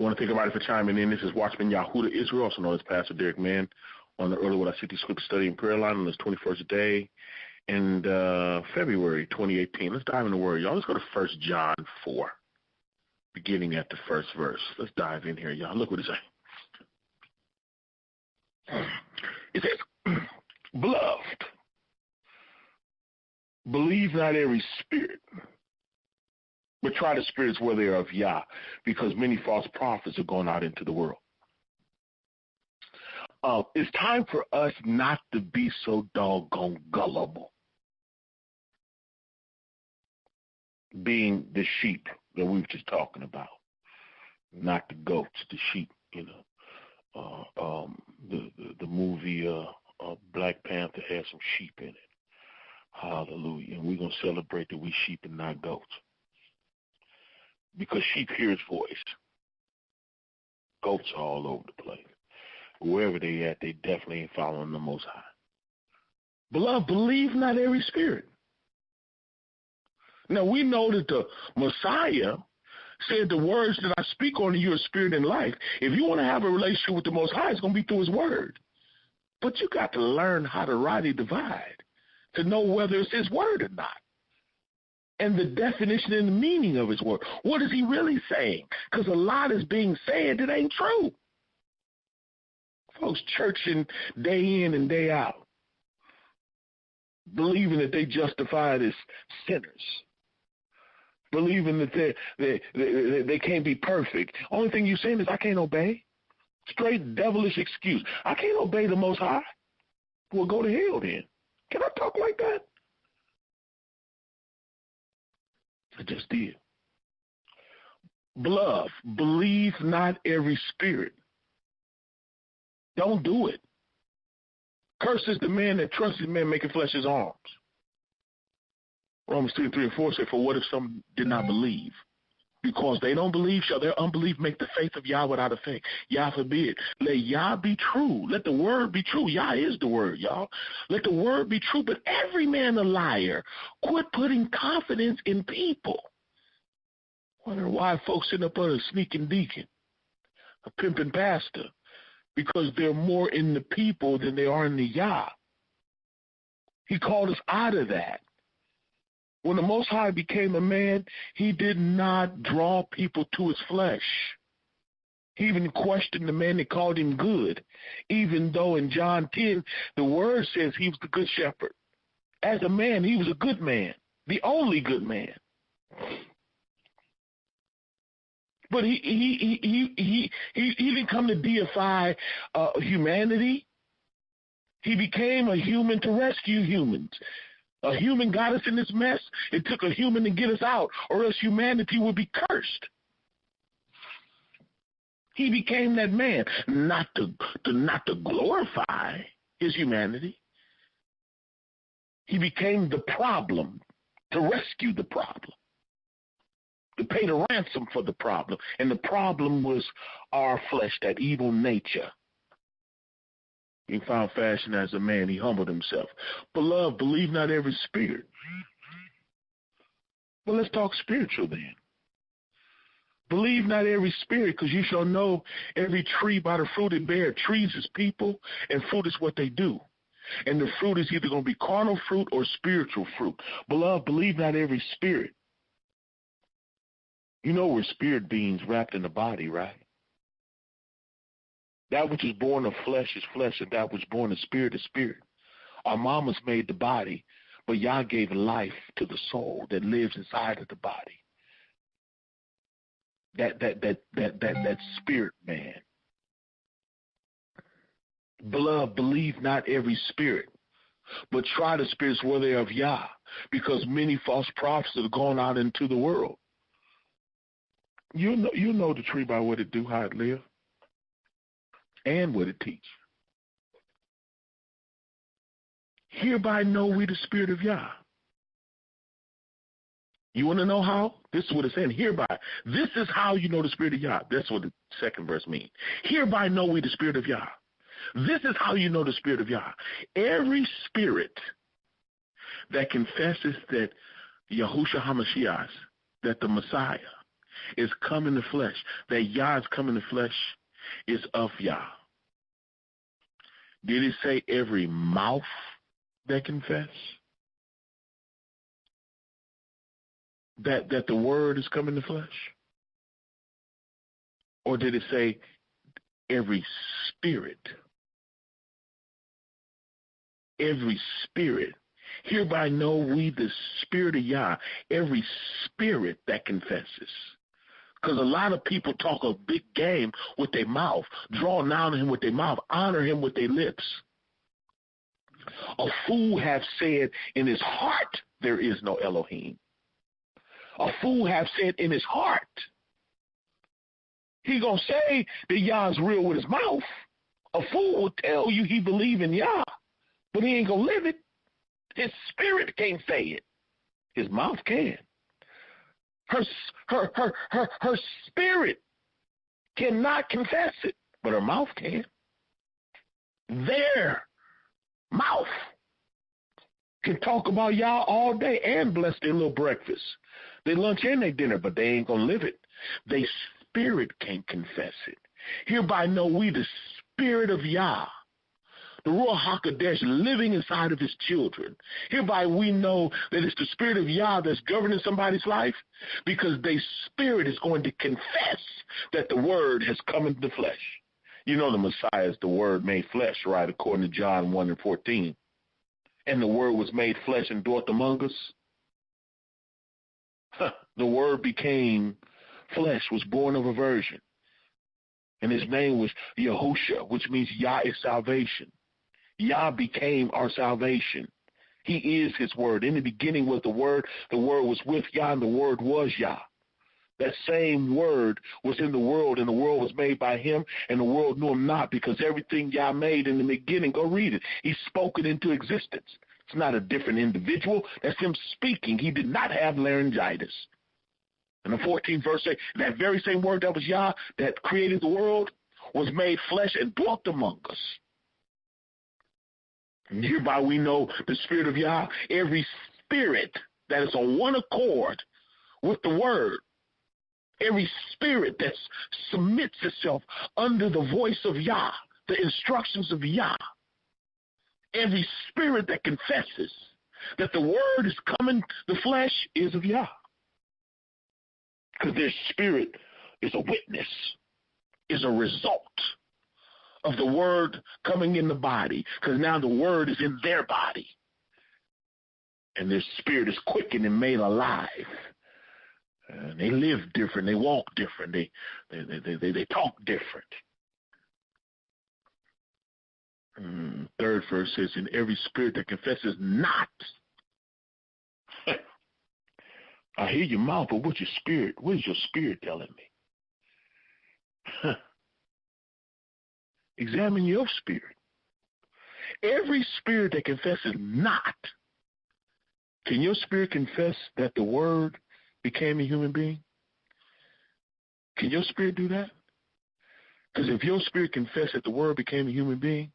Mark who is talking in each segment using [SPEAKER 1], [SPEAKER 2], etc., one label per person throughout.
[SPEAKER 1] I want to thank everybody for chiming in. This is Watchman Yahudah Israel, also known as Pastor Derek Mann, on the Early What I City Scripture Study and Prayer Line on this 21st day in February 2018. Let's dive in the Word, y'all. Let's go to 1 John 4, beginning at the first verse. Let's dive in here, y'all. Look what it says. It says, Beloved, believe not every spirit, but try the spirits where they are of Yah, because many false prophets are going out into the world. It's time for us not to be so doggone gullible, being the sheep that we were just talking about, not the goats, the sheep. You know, the movie Black Panther has some sheep in it. Hallelujah! And we're gonna celebrate that we sheep and not goats. Because sheep hear his voice. Goats are all over the place. Wherever they at, they definitely ain't following the Most High. Beloved, believe not every spirit. Now, we know that the Messiah said the words that I speak unto you are spirit and life. If you want to have a relationship with the Most High, it's going to be through his word. But you got to learn how to rightly divide to know whether it's his word or not. And the definition and the meaning of his word. What is he really saying? Because a lot is being said that ain't true. Folks churching day in and day out, believing that they justified as sinners, believing that they can't be perfect. Only thing you're saying is, I can't obey. Straight devilish excuse. I can't obey the Most High. Well, go to hell then. Can I talk like that? I just did. Beloved, believe not every spirit. Don't do it. Cursed is the man that trusts in man making flesh his arms. Romans 3:3-4 say, for what if some did not believe? Because they don't believe, shall their unbelief make the faith of Yah without effect? Yah forbid. Let Yah be true. Let the word be true. Yah is the word, y'all. Let the word be true, but every man a liar. Quit putting confidence in people. Wonder why folks sitting up under a sneaking deacon, a pimping pastor, because they're more in the people than they are in the Yah. He called us out of that. When the Most High became a man, he did not draw people to his flesh. He even questioned the man that called him good, even though in John 10, the word says he was the good shepherd. As a man, he was a good man, the only good man. But he didn't come to deify humanity. He became a human to rescue humans. A human got us in this mess. It took a human to get us out, or else humanity would be cursed. He became that man, not to glorify his humanity. He became the problem, to rescue the problem, to pay the ransom for the problem. And the problem was our flesh, that evil nature. He found fashion as a man. He humbled himself. Beloved, believe not every spirit. Well, let's talk spiritual then. Believe not every spirit, because you shall know every tree by the fruit it bears. Trees is people, and fruit is what they do. And the fruit is either going to be carnal fruit or spiritual fruit. Beloved, believe not every spirit. You know we're spirit beings wrapped in the body, right? That which is born of flesh is flesh, and that which is born of spirit is spirit. Our mamas made the body, but Yah gave life to the soul that lives inside of the body. That spirit man. Beloved, believe not every spirit, but try the spirits where they are of Yah, because many false prophets are going out into the world. You know the tree by what it do, how it live, and what it teach. Hereby know we the spirit of Yah. You want to know how? This is what it's saying. Hereby. This is how you know the spirit of Yah. That's what the second verse means. Hereby know we the spirit of Yah. This is how you know the spirit of Yah. Every spirit that confesses that Yahushua HaMashiach, that the Messiah is come in the flesh, that Yah is come in the flesh, is of Yah. Did it say every mouth that confess that the word is come in the flesh? Or did it say every spirit? Every spirit. Hereby know we the spirit of Yah, every spirit that confesses. Because a lot of people talk a big game with their mouth, draw nigh to him with their mouth, honor him with their lips. A fool hath said in his heart, there is no Elohim. A fool hath said in his heart. He gonna say that Yah is real with his mouth. A fool will tell you he believe in Yah, but he ain't gonna live it. His spirit can't say it. His mouth can. Her spirit cannot confess it, but her mouth can. Their mouth can talk about Yah all day and bless their little breakfast, their lunch and their dinner, but they ain't gonna live it. Their spirit can't confess it. Hereby know we the spirit of Yah, the Ruach HaKodesh living inside of his children. Hereby we know that it's the spirit of Yah that's governing somebody's life, because their spirit is going to confess that the word has come into the flesh. You know the Messiah is the word made flesh, right, according to John 1:14. And the word was made flesh and dwelt among us. The word became flesh, was born of a virgin. And his name was Yahudah, which means Yah is salvation. Yah became our salvation. He is his word. In the beginning was the word was with Yah, and the word was Yah. That same word was in the world, and the world was made by him, and the world knew him not, because everything Yah made in the beginning, go read it, he spoke it into existence. It's not a different individual. That's him speaking. He did not have laryngitis. And the 14th verse says, that very same word that was Yah, that created the world, was made flesh and dwelt among us. And hereby we know the spirit of Yah, every spirit that is on one accord with the word, every spirit that submits itself under the voice of Yah, the instructions of Yah, every spirit that confesses that the word is coming, the flesh is of Yah. Because their spirit is a witness, is a result of the word coming in the body, because now the word is in their body. And their spirit is quickened and made alive. And they live different, they walk different, they talk different. Third verse says, in every spirit that confesses not. I hear your mouth, but what's your spirit? What is your spirit telling me? Examine your spirit. Every spirit that confesses not. Can your spirit confess that the word became a human being? Can your spirit do that? Because if your spirit confesses that the word became a human being,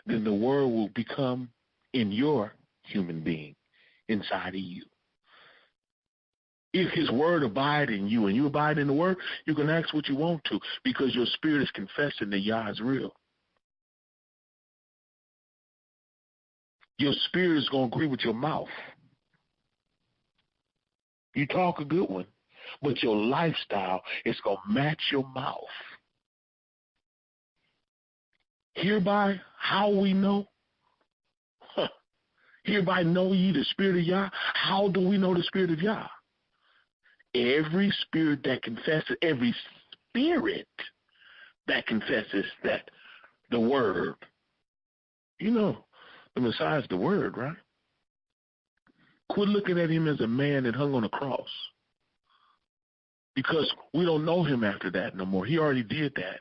[SPEAKER 1] then the word will become in your human being, inside of you. If his word abide in you and you abide in the word, you can ask what you want to, because your spirit is confessing that Yah is real. Your spirit is going to agree with your mouth. You talk a good one, but your lifestyle is going to match your mouth. Hereby, how we know? Hereby know ye the spirit of Yah. How do we know the spirit of Yah? Every spirit that confesses, every spirit that confesses that the word, you know, the Messiah is the word, right? Quit looking at him as a man that hung on a cross, because we don't know him after that no more. He already did that.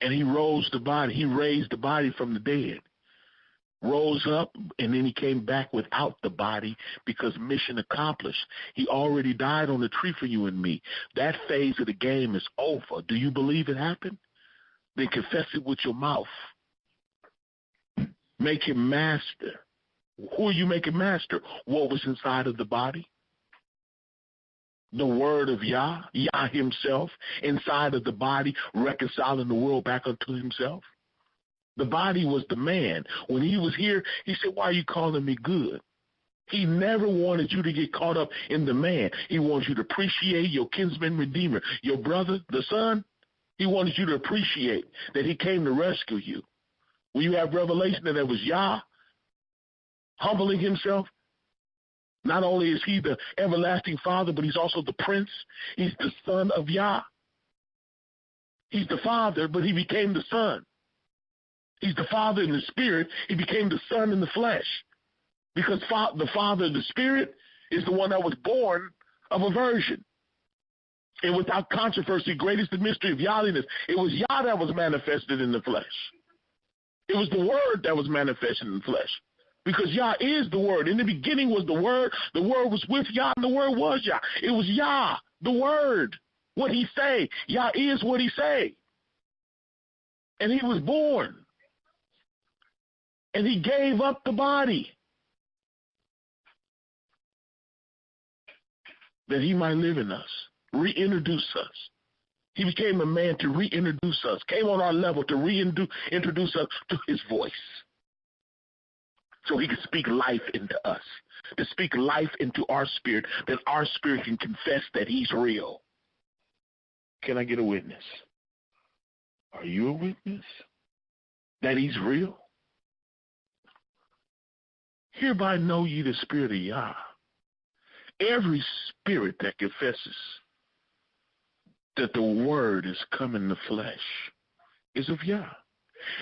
[SPEAKER 1] And he rose the body. He raised the body from the dead, rose up, and then he came back without the body, because mission accomplished. He already died on the tree for you and me. That phase of the game is over. Do you believe it happened? Then confess it with your mouth. Make him master. Who are you making master? What was inside of the body? the word of Yah, Yah himself, inside of the body, reconciling the world back unto himself. The body was the man. When he was here, he said, why are you calling me good? He never wanted you to get caught up in the man. He wants you to appreciate your kinsman redeemer, your brother, the son. He wanted you to appreciate that he came to rescue you. When you have revelation that it was Yah humbling himself, not only is he the everlasting Father, but he's also the Prince. He's the Son of Yah. He's the Father, but he became the Son. He's the Father in the Spirit. He became the Son in the flesh. Because the Father in the Spirit is the one that was born of a virgin. And without controversy, great is the mystery of Yahliness. It was Yah that was manifested in the flesh. It was the Word that was manifested in the flesh. Because Yah is the Word. In the beginning was the Word. The Word was with Yah, and the Word was Yah. It was Yah, the Word. What he say. Yah is what he say. And he was born. And he gave up the body that he might live in us, reintroduce us. He became a man to reintroduce us, came on our level to reintroduce us to his voice. So he can speak life into us, to speak life into our spirit, that our spirit can confess that he's real. Can I get a witness? Are you a witness that he's real? Hereby know ye the spirit of Yah. Every spirit that confesses that the word is come in the flesh is of Yah.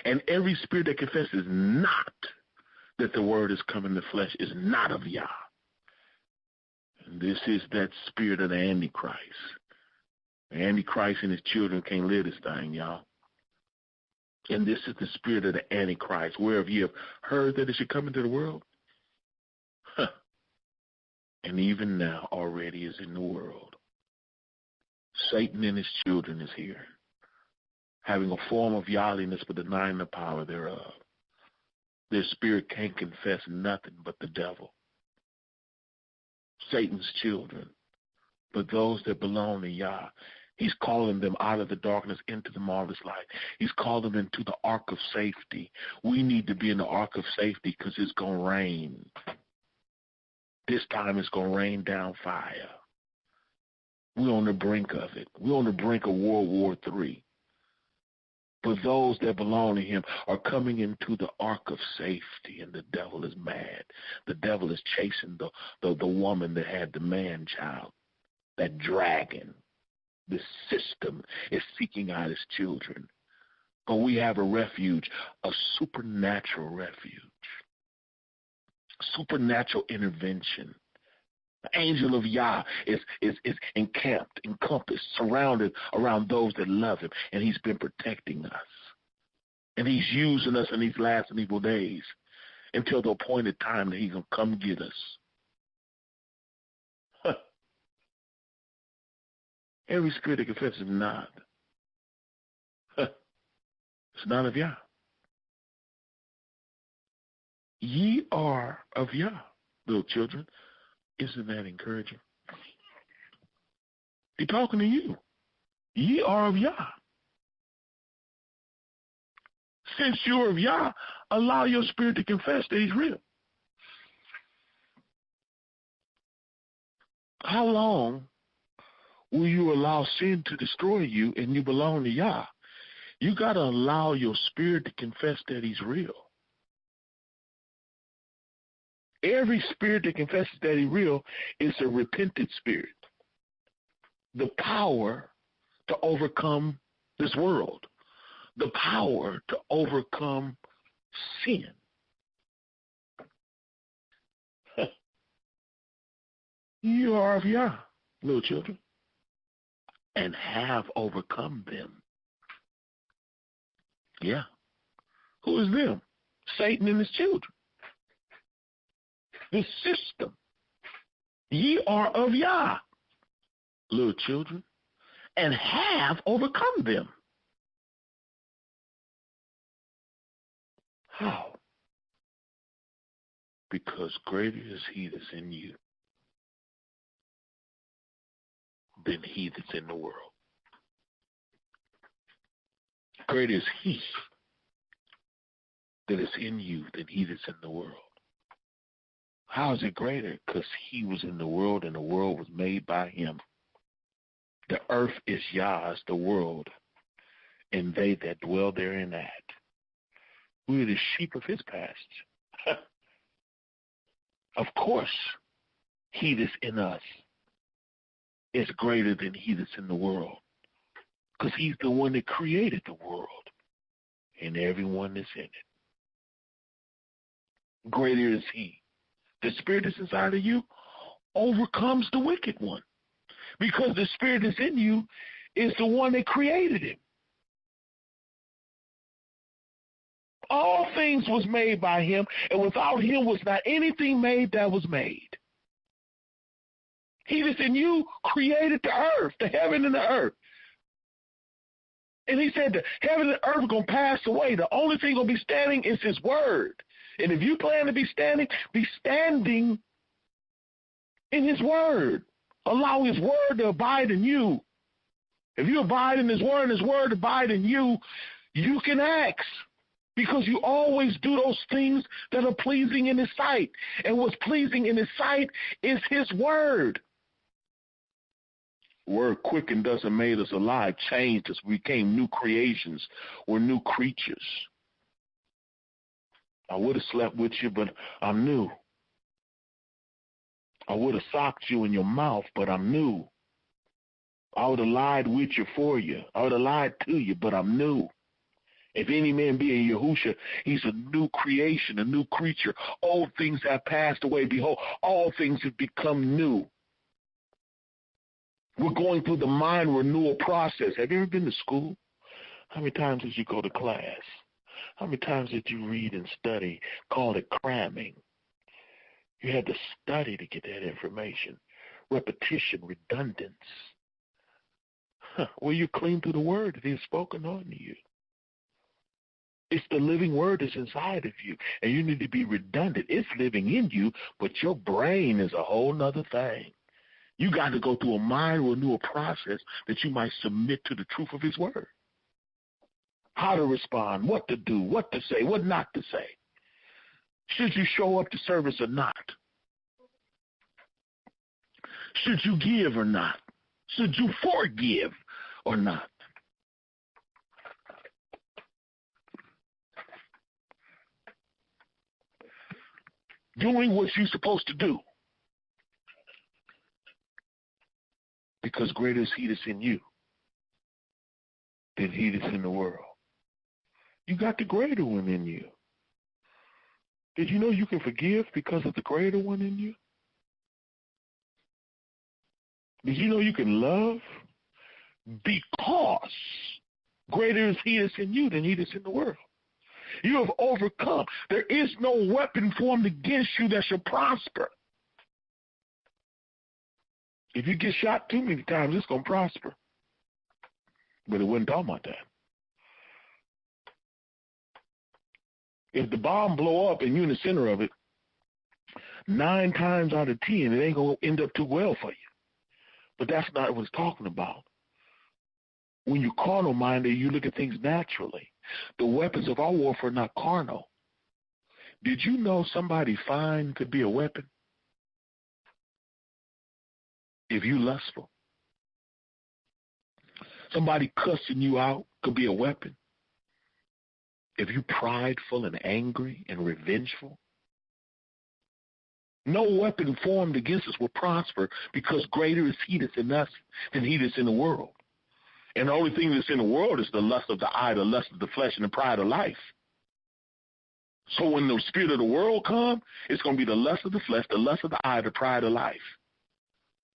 [SPEAKER 1] And every spirit that confesses not that the word is come in the flesh is not of Yah. And this is that spirit of the Antichrist. The Antichrist and his children can't live this thing, y'all. And this is the spirit of the Antichrist. Whereof ye have heard that it should come into the world, and even now already is in the world. Satan and his children is here, having a form of Yahliness but denying the power thereof. Their spirit can't confess nothing but the devil. Satan's children, but those that belong to Yah, he's calling them out of the darkness into the marvelous light. He's calling them into the ark of safety. We need to be in the ark of safety because it's going to rain. This time it's going to rain down fire. We're on the brink of it. We're on the brink of World War III. But those that belong to him are coming into the ark of safety, and the devil is mad. The devil is chasing the woman that had the man-child. That dragon, the system, is seeking out his children. But we have a refuge, a supernatural refuge. Supernatural intervention. The angel of Yah is encamped, encompassed, surrounded around those that love him, and he's been protecting us. And he's using us in these last and evil days until the appointed time that he's going to come get us. Every spirit that confesses not, it's not of Yah. Ye are of Yah, little children. Isn't that encouraging? He's talking to you. Ye are of Yah. Since you're of Yah, allow your spirit to confess that he's real. How long will you allow sin to destroy you and you belong to Yah? You got to allow your spirit to confess that he's real. Every spirit that confesses that he's real is a repentant spirit. The power to overcome this world. The power to overcome sin. You are of Yah, little children, and have overcome them. Yeah. Who is them? Satan and his children. The system. Ye are of Yah, little children, and have overcome them. How? Because greater is he that's in you than he that's in the world. Greater is he that is in you than he that's in the world. How is it greater? Because he was in the world and the world was made by him. The earth is Yah's, the world, and they that dwell therein at. We are the sheep of his pasture. Of course, he that's in us is greater than he that's in the world, because he's the one that created the world and everyone that's in it. Greater is he. The spirit that's inside of you overcomes the wicked one, because the spirit that's in you is the one that created him. All things was made by him, and without him was not anything made that was made. He that's in you created the earth, the heaven and the earth. And he said the heaven and the earth are going to pass away. The only thing going to be standing is his word. And if you plan to be standing in his word. Allow his word to abide in you. If you abide in his word and his word abide in you, you can ask. Because you always do those things that are pleasing in his sight. And what's pleasing in his sight is his word. Word quickened doesn't make us alive, changed us. We became new creations. We're new creatures. I would have slept with you, but I'm new. I would have socked you in your mouth, but I'm new. I would have lied with you for you. I would have lied to you, but I'm new. If any man be in Yahudah, he's a new creation, a new creature. Old things have passed away. Behold, all things have become new. We're going through the mind renewal process. Have you ever been to school? How many times did you go to class? How many times did you read and study? Call it cramming. You had to study to get that information. Repetition, redundance. Well, you clean through the word that is spoken on you. It's the living word that's inside of you, and you need to be redundant. It's living in you, but your brain is a whole nother thing. You got to go through a mind renewal process that you might submit to the truth of his word. How to respond, what to do, what to say, what not to say. Should you show up to service or not? Should you give or not? Should you forgive or not? Doing what you're supposed to do. Because greater is he that's in you than he that's in the world. You got the greater one in you. Did you know you can forgive because of the greater one in you? Did you know you can love because greater is he that's in you than he that's in the world? You have overcome. There is no weapon formed against you that shall prosper. If you get shot too many times, it's going to prosper. But it wasn't talking about that. If the bomb blow up and you're in the center of it, 9 times out of 10, it ain't going to end up too well for you. But that's not what it's talking about. When you're carnal-minded, you look at things naturally. The weapons of our warfare are not carnal. Did you know somebody fine could be a weapon? If you lustful. Somebody cussing you out could be a weapon. If you prideful and angry and revengeful. No weapon formed against us will prosper, because greater is he that's in us than he that's in the world. And the only thing that's in the world is the lust of the eye, the lust of the flesh, and the pride of life. So when the spirit of the world comes, it's going to be the lust of the flesh, the lust of the eye, the pride of life.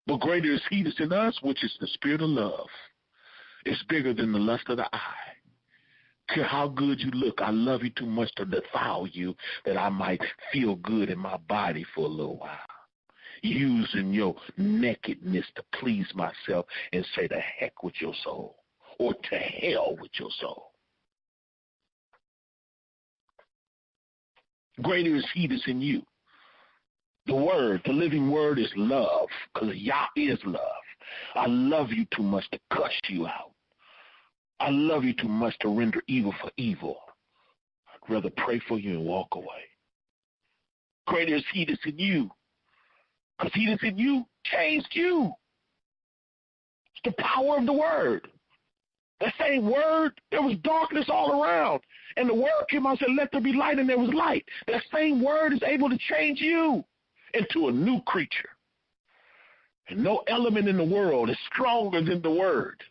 [SPEAKER 1] But greater is he that's in us, which is the spirit of love. It's bigger than the lust of the eye. Care how good you look, I love you too much to defile you, that I might feel good in my body for a little while. Using your nakedness to please myself and say to heck with your soul, or to hell with your soul. Greater is he that's in you. The word, the living word is love, because Yah is love. I love you too much to cuss you out. I love you too much to render evil for evil. I'd rather pray for you and walk away. Greater is he that's in you, because he that's in you changed you. It's the power of the word. That same word, there was darkness all around. And the word came out and said, let there be light, and there was light. That same word is able to change you into a new creature. And no element in the world is stronger than the word.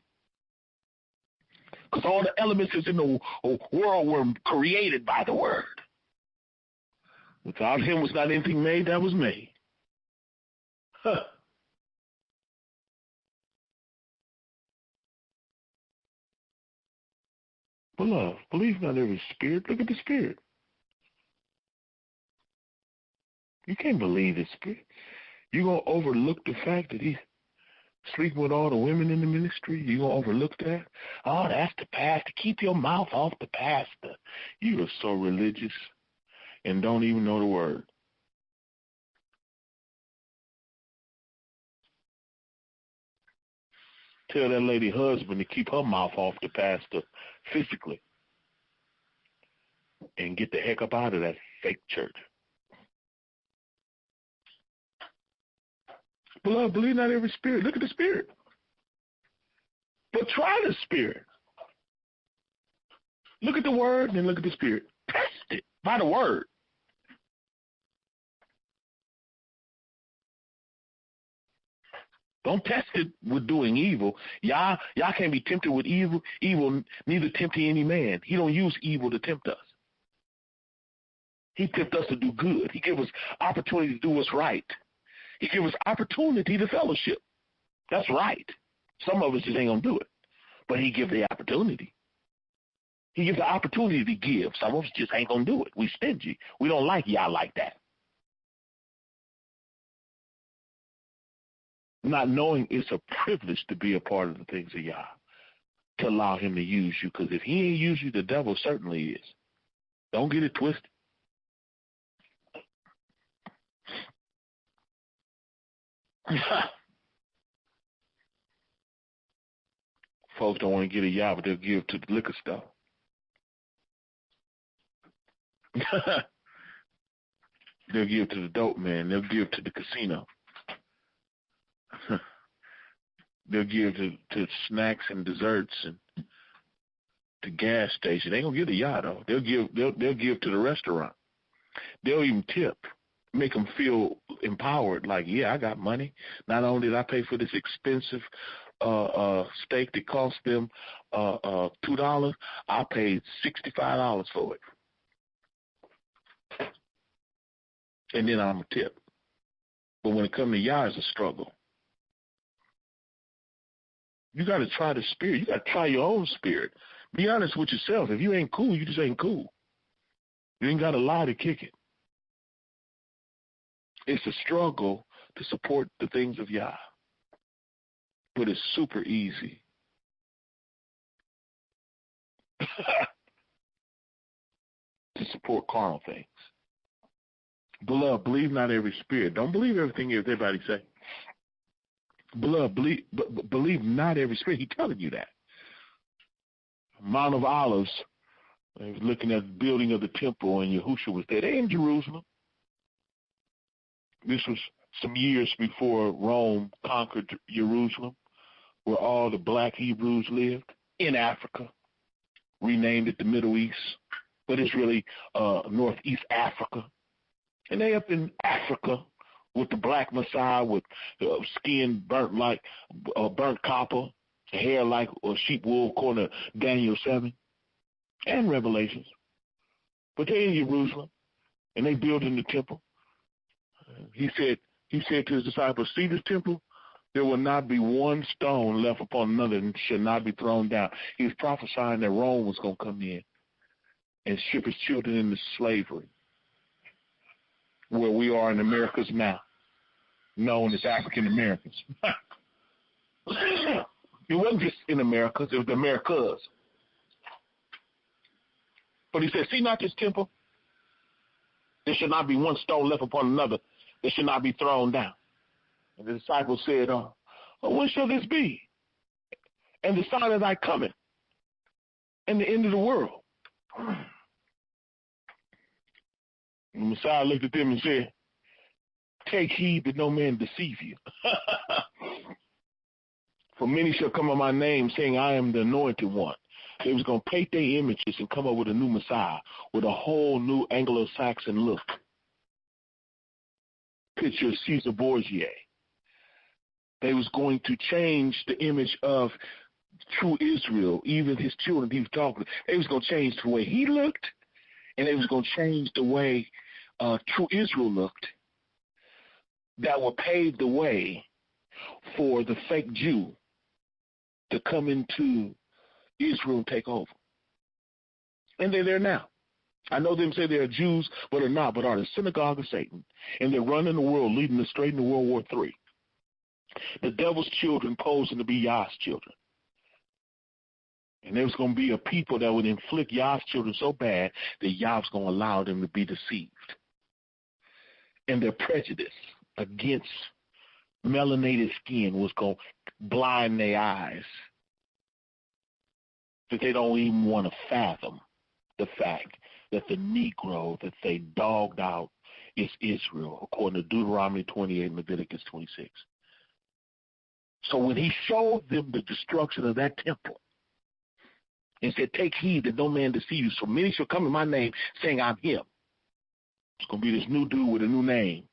[SPEAKER 1] Because all the elements that's in the world were created by the word. Without him was not anything made that was made. Huh. Beloved, believe not every spirit. Look at the spirit. You can't believe the spirit. You're going to overlook the fact that he's sleeping with all the women in the ministry? You're going to overlook that? Oh, that's the pastor. Keep your mouth off the pastor. You are so religious and don't even know the word. Tell that lady husband to keep her mouth off the pastor physically and get the heck up out of that fake church. Beloved, believe not every spirit. Look at the spirit. But try the spirit. Look at the word and then look at the spirit. Test it by the word. Don't test it with doing evil. Y'all can't be tempted with evil. Evil neither tempt any man. He don't use evil to tempt us. He tempts us to do good. He gives us opportunity to do what's right. He gives us opportunity to fellowship. That's right. Some of us just ain't going to do it. But he gives the opportunity. He gives the opportunity to give. Some of us just ain't going to do it. We stingy. We don't like y'all like that. Not knowing it's a privilege to be a part of the things of Yah, to allow him to use you. Because if he ain't use you, the devil certainly is. Don't get it twisted. Folks don't want to get a Yah, but they'll give to the liquor store. They'll give to the dope man. They'll give to the casino. They'll give to snacks and desserts and to gas station. They ain't gonna give the Yah though. They'll give to the restaurant. They'll even tip, make them feel empowered. Like, yeah, I got money. Not only did I pay for this expensive steak that cost them $2, I paid $65 for it, and then I'm a tip. But when it comes to Yah, it's a struggle. You got to try the spirit. You got to try your own spirit. Be honest with yourself. If you ain't cool, you just ain't cool. You ain't got to lie to kick it. It's a struggle to support the things of Yah. But it's super easy. To support carnal things. Beloved, believe not every spirit. Don't believe everything everybody say. Beloved, believe not every spirit. He's telling you that. Mount of Olives, I was looking at the building of the temple, and Yahudah was there. They're in Jerusalem. This was some years before Rome conquered Jerusalem, where all the black Hebrews lived, in Africa, renamed it the Middle East, but it's really Northeast Africa. And they up in Africa with the black Messiah, with skin burnt like burnt copper, hair like sheep wool, according to Daniel 7 and Revelations. But they're in Jerusalem, and they building the temple. He said to his disciples, see this temple? There will not be one stone left upon another and shall not be thrown down. He was prophesying that Rome was going to come in and ship his children into slavery, where we are in Americas now, known as African Americans. It wasn't just in Americas, it was the Americas. But he said, see not this temple? There should not be one stone left upon another. There should not be thrown down. And the disciples said, When shall this be? And the sign of thy coming and the end of the world. The Messiah looked at them and said, take heed that no man deceive you. For many shall come in my name, saying, I am the anointed one. They was going to paint their images and come up with a new Messiah, with a whole new Anglo-Saxon look. Picture Caesar Borgia. They was going to change the image of true Israel, even his children he was talking to. They was going to change the way he looked, and they was going to change the way true Israel looked. That would pave the way for the fake Jew to come into Israel and take over. And they're there now. I know them say they're Jews, but are not, but are the synagogue of Satan. And they're running the world, leading us straight into World War III. The devil's children posing to be Yah's children. And there's going to be a people that would inflict Yah's children so bad that Yah's going to allow them to be deceived. And their prejudice against melanated skin was going to blind their eyes, that they don't even want to fathom the fact that the Negro that they dogged out is Israel, according to Deuteronomy 28 and Leviticus 26. So when he showed them the destruction of that temple and said, take heed that no man deceive you, so many shall come in my name saying I'm him. It's going to be this new dude with a new name.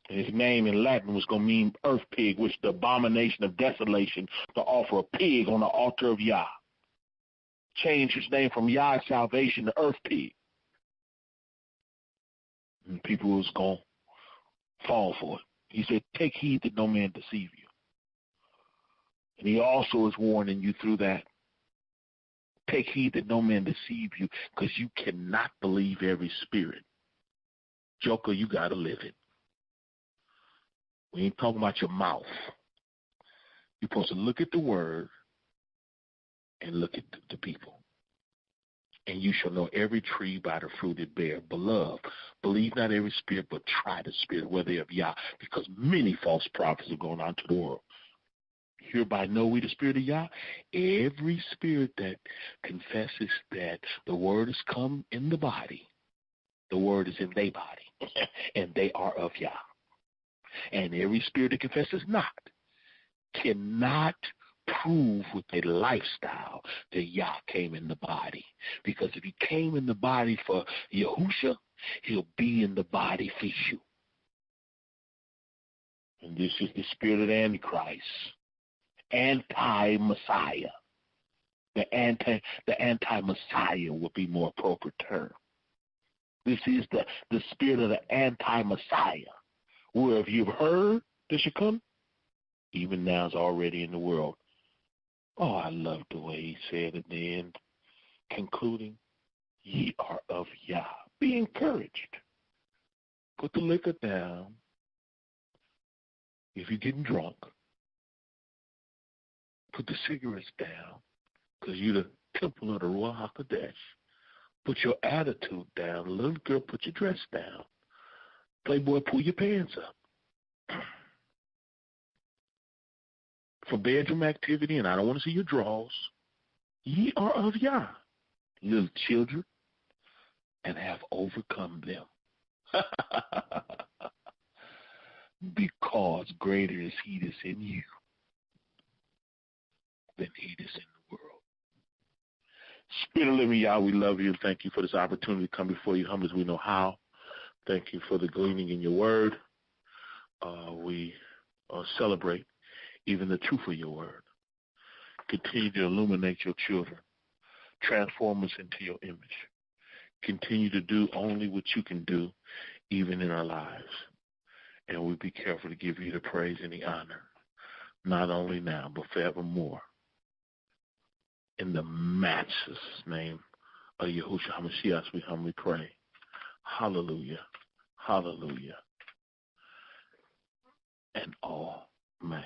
[SPEAKER 1] And his name in Latin was going to mean earth pig, which is the abomination of desolation, to offer a pig on the altar of Yah. Change his name from Yah's salvation to earth pig. And people was going to fall for it. He said, take heed that no man deceive you. And he also is warning you through that. Take heed that no man deceive you, because you cannot believe every spirit. Joker, you got to live it. We ain't talking about your mouth. You're supposed to look at the word and look at the people. And you shall know every tree by the fruit it bear. Beloved, believe not every spirit, but try the spirit, whether they of Yah, because many false prophets are going out to the world. Hereby know we the spirit of Yah. Every spirit that confesses that the word has come in the body, the word is in their body, and they are of Yah. And every spirit that confesses not cannot prove with a lifestyle that Yah came in the body. Because if he came in the body for Yahudah, he'll be in the body for you. And this is the spirit of the Antichrist, anti-Messiah. The anti-Messiah would be more appropriate term. This is the spirit of the anti-Messiah. Where if you've heard this should come, even now it's already in the world. Oh, I love the way he said at the end, concluding, ye are of Yah. Be encouraged. Put the liquor down. If you're getting drunk, put the cigarettes down, because you're the temple of the Ruach HaKodesh. Put your attitude down. Little girl, put your dress down. Playboy, pull your pants up. For bedroom activity, and I don't want to see your drawers, ye are of Yah, little children, and have overcome them. Because greater is he that's in you than he that's in the world. Spirit of living Yah, we love you and thank you for this opportunity to come before you humble as we know how. Thank you for the gleaning in your word. We celebrate even the truth of your word. Continue to illuminate your children. Transform us into your image. Continue to do only what you can do, even in our lives. And we'll be careful to give you the praise and the honor, not only now, but forevermore. In the matchless name of Yahushua HaMashiach, we humbly pray. Hallelujah. Hallelujah. And all may.